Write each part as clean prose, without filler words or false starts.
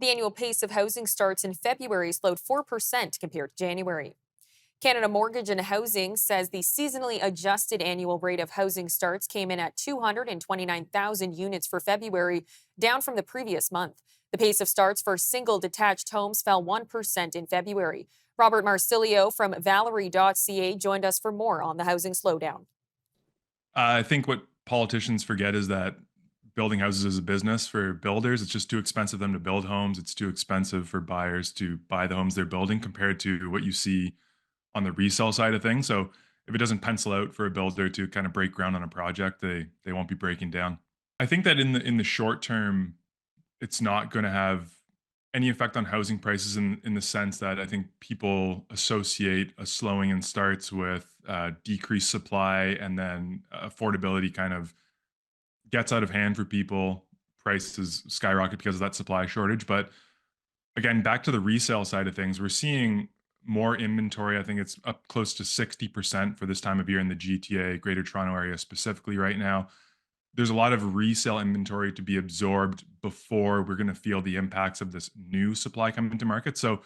The annual pace of housing starts in February slowed 4% compared to January. Canada Mortgage and Housing says the seasonally adjusted annual rate of housing starts came in at 229,000 units for February, down from the previous month. The pace of starts for single detached homes fell 1% in February. Robert Marsiglio from Valery.ca joined us for more on the housing slowdown. I think what politicians forget is that building houses is a business for builders. It's just too expensive for them to build homes. It's too expensive for buyers to buy the homes they're building compared to what you see on the resale side of things. So if it doesn't pencil out for a builder to kind of break ground on a project, they won't be breaking down. I think that in the short term, it's not going to have any effect on housing prices in the sense that I think people associate a slowing in starts with decreased supply, and then affordability kind of gets out of hand for people. Prices skyrocket because of that supply shortage. But again, back to the resale side of things, we're seeing more inventory. I think it's up close to 60% for this time of year in the GTA, Greater Toronto Area specifically right now. There's a lot of resale inventory to be absorbed before we're going to feel the impacts of this new supply coming into market. So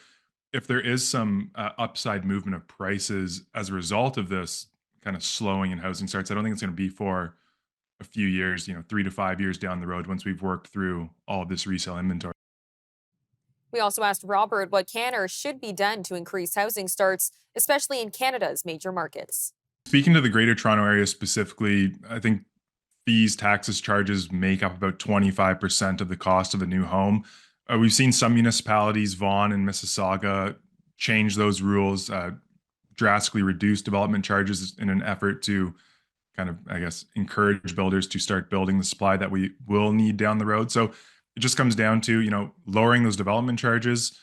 if there is some upside movement of prices as a result of this kind of slowing in housing starts, I don't think it's going to be for a few years, 3 to 5 years down the road once we've worked through all of this resale inventory. We also asked Robert what can or should be done to increase housing starts, especially in Canada's major markets. Speaking to the Greater Toronto Area specifically, I think fees, taxes, charges make up about 25% of the cost of a new home. We've seen some municipalities, Vaughan and Mississauga, change those rules, drastically reduce development charges in an effort to kind of, I guess, encourage builders to start building the supply that we will need down the road. So it just comes down to, lowering those development charges,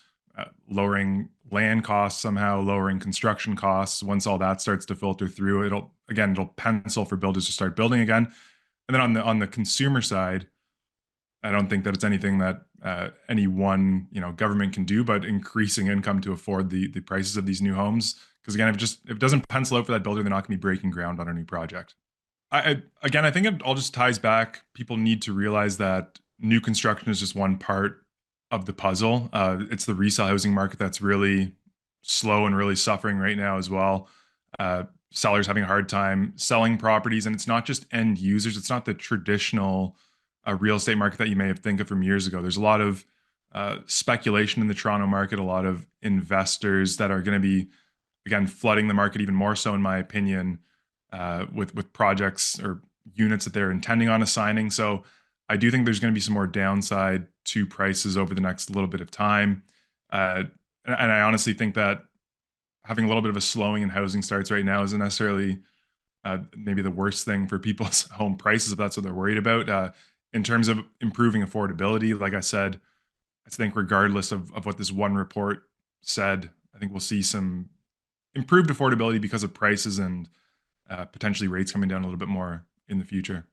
lowering land costs somehow, lowering construction costs. Once all that starts to filter through, it'll pencil for builders to start building again. And then on the consumer side, I don't think that it's anything that any one government can do, but increasing income to afford the prices of these new homes. Because again, if it doesn't pencil out for that builder, they're not going to be breaking ground on a new project. I think it all just ties back. People need to realize that new construction is just one part of the puzzle. It's the resale housing market that's really slow and really suffering right now as well. Sellers having a hard time selling properties, and it's not just end users. It's not the traditional real estate market that you may have think of from years ago. There's a lot of speculation in the Toronto market, a lot of investors that are going to be, again, flooding the market even more so, in my opinion, with projects or units that they're intending on assigning. So I do think there's going to be some more downside to prices over the next little bit of time. And I honestly think that having a little bit of a slowing in housing starts right now isn't necessarily maybe the worst thing for people's home prices, if that's what they're worried about. In terms of improving affordability, like I said, I think regardless of what this one report said, I think we'll see some improved affordability because of prices and potentially rates coming down a little bit more in the future.